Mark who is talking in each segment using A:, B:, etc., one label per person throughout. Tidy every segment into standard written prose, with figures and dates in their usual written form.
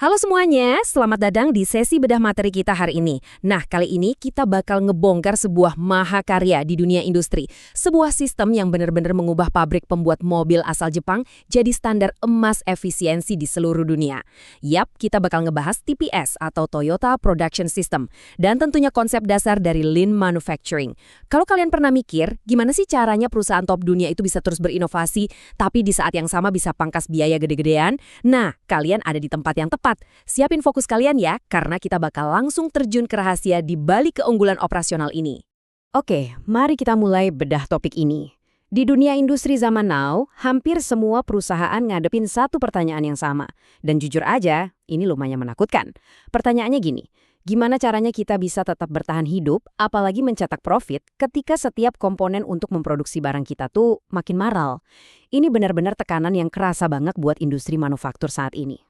A: Halo semuanya, selamat datang di sesi bedah materi kita hari ini. Nah, kali ini kita bakal ngebongkar sebuah mahakarya di dunia industri. Sebuah sistem yang benar-benar mengubah pabrik pembuat mobil asal Jepang jadi standar emas efisiensi di seluruh dunia. Yap, kita bakal ngebahas TPS atau Toyota Production System. Dan tentunya konsep dasar dari Lean Manufacturing. Kalau kalian pernah mikir, gimana sih caranya perusahaan top dunia itu bisa terus berinovasi, tapi di saat yang sama bisa pangkas biaya gede-gedean? Nah, kalian ada di tempat yang tepat. Siapin fokus kalian ya, karena kita bakal langsung terjun ke rahasia di balik keunggulan operasional ini. Oke, mari kita mulai bedah topik ini. Di dunia industri zaman now, hampir semua perusahaan ngadepin satu pertanyaan yang sama. Dan jujur aja, ini lumayan menakutkan. Pertanyaannya gini, gimana caranya kita bisa tetap bertahan hidup, apalagi mencetak profit, ketika setiap komponen untuk memproduksi barang kita tuh makin mahal? Ini benar-benar tekanan yang kerasa banget buat industri manufaktur saat ini.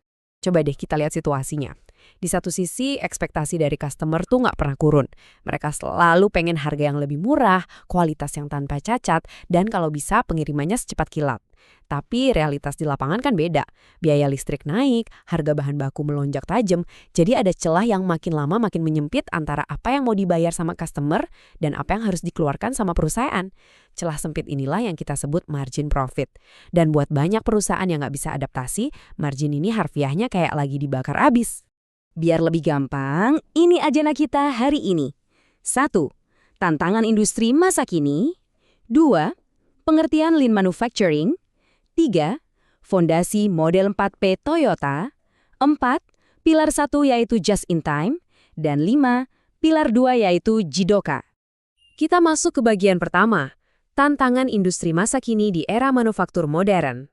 A: Coba deh kita lihat situasinya. Di satu sisi, ekspektasi dari customer tuh nggak pernah kurun. Mereka selalu pengen harga yang lebih murah, kualitas yang tanpa cacat, dan kalau bisa pengirimannya secepat kilat. Tapi realitas di lapangan kan beda. Biaya listrik naik, harga bahan baku melonjak tajam, jadi ada celah yang makin lama makin menyempit antara apa yang mau dibayar sama customer dan apa yang harus dikeluarkan sama perusahaan. Celah sempit inilah yang kita sebut margin profit. Dan buat banyak perusahaan yang nggak bisa adaptasi, margin ini harfiahnya kayak lagi dibakar abis. Biar lebih gampang, ini agenda kita hari ini. 1. Tantangan industri masa kini. 2. Pengertian Lean Manufacturing. 3. Fondasi model 4P Toyota. 4. Pilar 1 yaitu Just in Time. Dan 5. Pilar 2 yaitu Jidoka. Kita masuk ke bagian pertama. Tantangan industri masa kini di era manufaktur modern.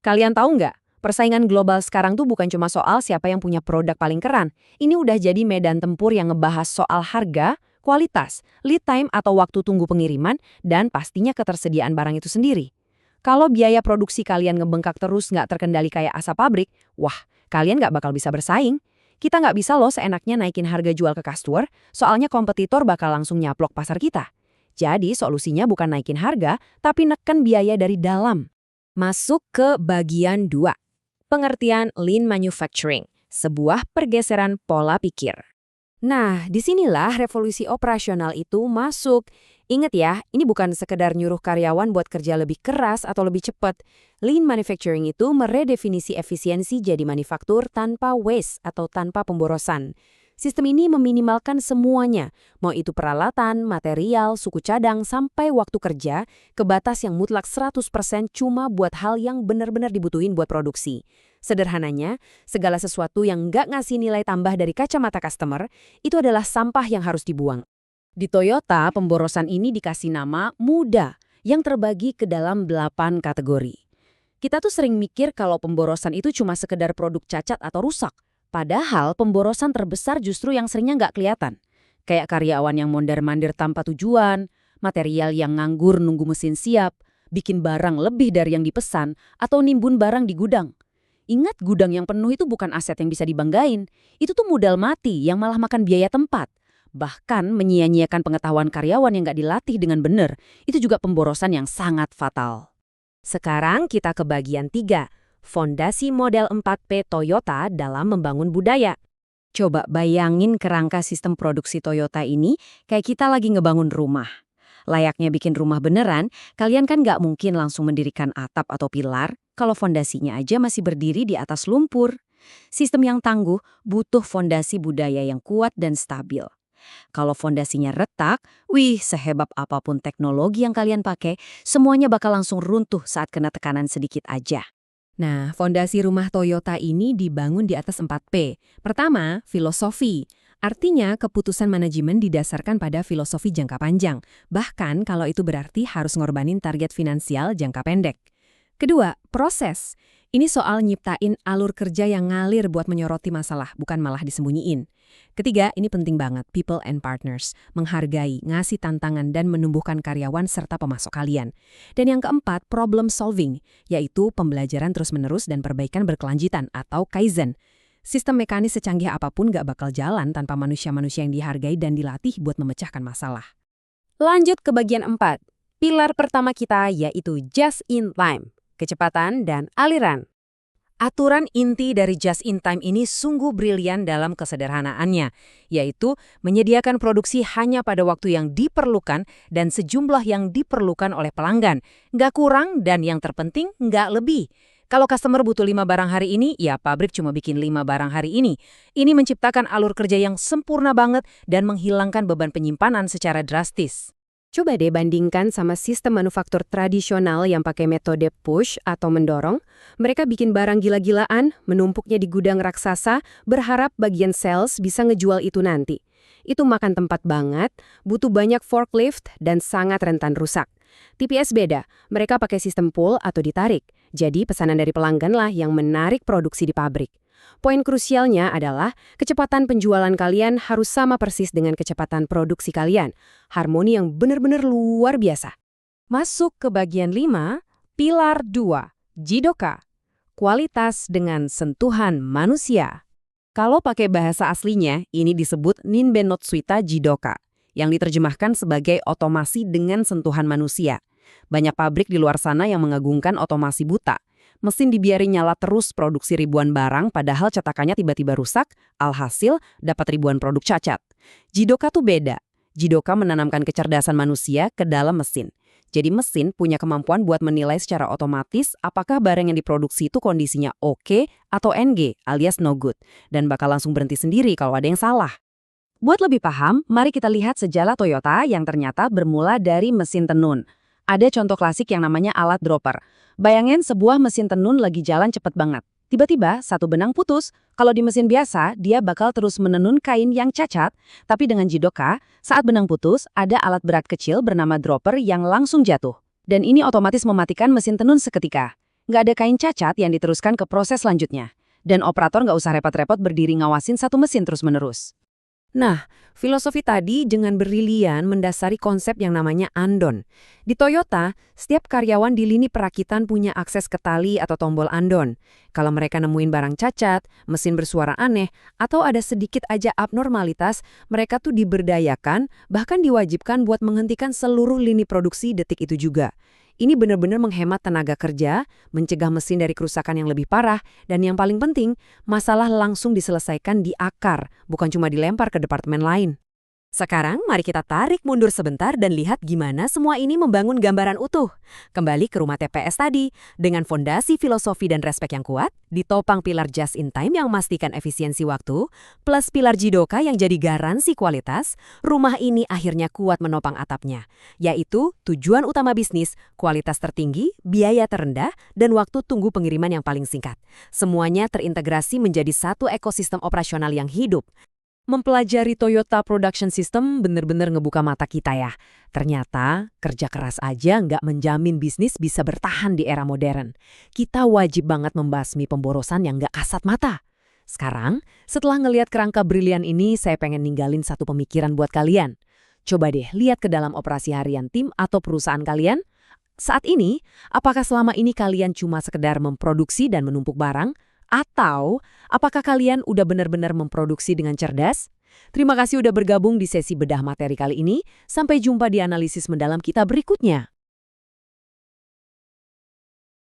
A: Kalian tahu nggak? Persaingan global sekarang tuh bukan cuma soal siapa yang punya produk paling keren. Ini udah jadi medan tempur yang ngebahas soal harga, kualitas, lead time atau waktu tunggu pengiriman, dan pastinya ketersediaan barang itu sendiri. Kalau biaya produksi kalian ngebengkak terus nggak terkendali kayak asap pabrik, wah, kalian nggak bakal bisa bersaing. Kita nggak bisa loh seenaknya naikin harga jual ke customer, soalnya kompetitor bakal langsung nyaplok pasar kita. Jadi solusinya bukan naikin harga, tapi neken biaya dari dalam. Masuk ke bagian 2. Pengertian Lean Manufacturing, sebuah pergeseran pola pikir. Nah, disinilah revolusi operasional itu masuk. Ingat ya, ini bukan sekedar nyuruh karyawan buat kerja lebih keras atau lebih cepat. Lean Manufacturing itu meredefinisi efisiensi jadi manufaktur tanpa waste atau tanpa pemborosan. Sistem ini meminimalkan semuanya, mau itu peralatan, material, suku cadang, sampai waktu kerja, ke batas yang mutlak 100% cuma buat hal yang benar-benar dibutuhin buat produksi. Sederhananya, segala sesuatu yang nggak ngasih nilai tambah dari kacamata customer, itu adalah sampah yang harus dibuang. Di Toyota, pemborosan ini dikasih nama muda, yang terbagi ke dalam 8 kategori. Kita tuh sering mikir kalau pemborosan itu cuma sekedar produk cacat atau rusak. Padahal pemborosan terbesar justru yang seringnya nggak kelihatan. Kayak karyawan yang mondar-mandir tanpa tujuan, material yang nganggur nunggu mesin siap, bikin barang lebih dari yang dipesan, atau nimbun barang di gudang. Ingat, gudang yang penuh itu bukan aset yang bisa dibanggain. Itu tuh modal mati yang malah makan biaya tempat. Bahkan menyia-nyiakan pengetahuan karyawan yang nggak dilatih dengan benar, itu juga pemborosan yang sangat fatal. Sekarang kita ke bagian 3. Fondasi model 4P Toyota dalam membangun budaya. Coba bayangin kerangka sistem produksi Toyota ini kayak kita lagi ngebangun rumah. Layaknya bikin rumah beneran, kalian kan nggak mungkin langsung mendirikan atap atau pilar kalau fondasinya aja masih berdiri di atas lumpur. Sistem yang tangguh butuh fondasi budaya yang kuat dan stabil. Kalau fondasinya retak, sehebat apapun teknologi yang kalian pakai, semuanya bakal langsung runtuh saat kena tekanan sedikit aja. Nah, fondasi rumah Toyota ini dibangun di atas 4P. Pertama, filosofi. Artinya, keputusan manajemen didasarkan pada filosofi jangka panjang. Bahkan kalau itu berarti harus ngorbanin target finansial jangka pendek. Kedua, proses. Ini soal nyiptain alur kerja yang ngalir buat menyoroti masalah, bukan malah disembunyiin. Ketiga, ini penting banget, people and partners. Menghargai, ngasih tantangan, dan menumbuhkan karyawan serta pemasok kalian. Dan yang keempat, problem solving, yaitu pembelajaran terus-menerus dan perbaikan berkelanjutan atau kaizen. Sistem mekanis secanggih apapun gak bakal jalan tanpa manusia-manusia yang dihargai dan dilatih buat memecahkan masalah. Lanjut ke bagian 4. Pilar pertama kita yaitu just in time, kecepatan dan aliran. Aturan inti dari just in time ini sungguh brilian dalam kesederhanaannya, yaitu menyediakan produksi hanya pada waktu yang diperlukan dan sejumlah yang diperlukan oleh pelanggan. Nggak kurang dan yang terpenting nggak lebih. Kalau customer butuh 5 barang hari ini, ya pabrik cuma bikin 5 barang hari ini. Ini menciptakan alur kerja yang sempurna banget dan menghilangkan beban penyimpanan secara drastis.
B: Coba deh bandingkan sama sistem manufaktur tradisional yang pakai metode push atau mendorong. Mereka bikin barang gila-gilaan, menumpuknya di gudang raksasa, berharap bagian sales bisa ngejual itu nanti. Itu makan tempat banget, butuh banyak forklift, dan sangat rentan rusak. TPS beda, mereka pakai sistem pull atau ditarik. Jadi pesanan dari pelanggan lah yang menarik produksi di pabrik. Poin krusialnya adalah kecepatan penjualan kalian harus sama persis dengan kecepatan produksi kalian. Harmoni yang benar-benar luar biasa.
A: Masuk ke bagian 5, pilar 2, Jidoka. Kualitas dengan sentuhan manusia. Kalau pakai bahasa aslinya, ini disebut Ninben no Tsuita Jidoka, yang diterjemahkan sebagai otomasi dengan sentuhan manusia. Banyak pabrik di luar sana yang mengagungkan otomasi buta. Mesin dibiarin nyala terus produksi ribuan barang padahal cetakannya tiba-tiba rusak, alhasil dapat ribuan produk cacat. Jidoka tuh beda. Jidoka menanamkan kecerdasan manusia ke dalam mesin. Jadi mesin punya kemampuan buat menilai secara otomatis apakah barang yang diproduksi itu kondisinya oke atau NG alias no good, dan bakal langsung berhenti sendiri kalau ada yang salah. Buat lebih paham, mari kita lihat sejarah Toyota yang ternyata bermula dari mesin tenun. Ada contoh klasik yang namanya alat dropper. Bayangin sebuah mesin tenun lagi jalan cepet banget. Tiba-tiba satu benang putus. Kalau di mesin biasa, dia bakal terus menenun kain yang cacat. Tapi dengan Jidoka, saat benang putus, ada alat berat kecil bernama dropper yang langsung jatuh. Dan ini otomatis mematikan mesin tenun seketika. Nggak ada kain cacat yang diteruskan ke proses selanjutnya. Dan operator nggak usah repot-repot berdiri ngawasin satu mesin terus-menerus.
B: Nah, filosofi tadi dengan brilian mendasari konsep yang namanya andon. Di Toyota, setiap karyawan di lini perakitan punya akses ke tali atau tombol andon. Kalau mereka nemuin barang cacat, mesin bersuara aneh, atau ada sedikit aja abnormalitas, mereka tuh diberdayakan, bahkan diwajibkan buat menghentikan seluruh lini produksi detik itu juga. Ini benar-benar menghemat tenaga kerja, mencegah mesin dari kerusakan yang lebih parah, dan yang paling penting, masalah langsung diselesaikan di akar, bukan cuma dilempar ke departemen lain. Sekarang, mari kita tarik mundur sebentar dan lihat gimana semua ini membangun gambaran utuh. Kembali ke rumah TPS tadi, dengan fondasi filosofi dan respek yang kuat, ditopang pilar just in time yang memastikan efisiensi waktu, plus pilar Jidoka yang jadi garansi kualitas, rumah ini akhirnya kuat menopang atapnya, yaitu tujuan utama bisnis, kualitas tertinggi, biaya terendah, dan waktu tunggu pengiriman yang paling singkat. Semuanya terintegrasi menjadi satu ekosistem operasional yang hidup. Mempelajari Toyota Production System benar-benar ngebuka mata kita ya. Ternyata kerja keras aja nggak menjamin bisnis bisa bertahan di era modern. Kita wajib banget membasmi pemborosan yang nggak kasat mata. Sekarang, setelah ngelihat kerangka brilian ini, saya pengen ninggalin satu pemikiran buat kalian. Coba deh lihat ke dalam operasi harian tim atau perusahaan kalian. Saat ini, apakah selama ini kalian cuma sekedar memproduksi dan menumpuk barang? Atau, apakah kalian udah benar-benar memproduksi dengan cerdas? Terima kasih udah bergabung di sesi bedah materi kali ini. Sampai jumpa di analisis mendalam kita berikutnya.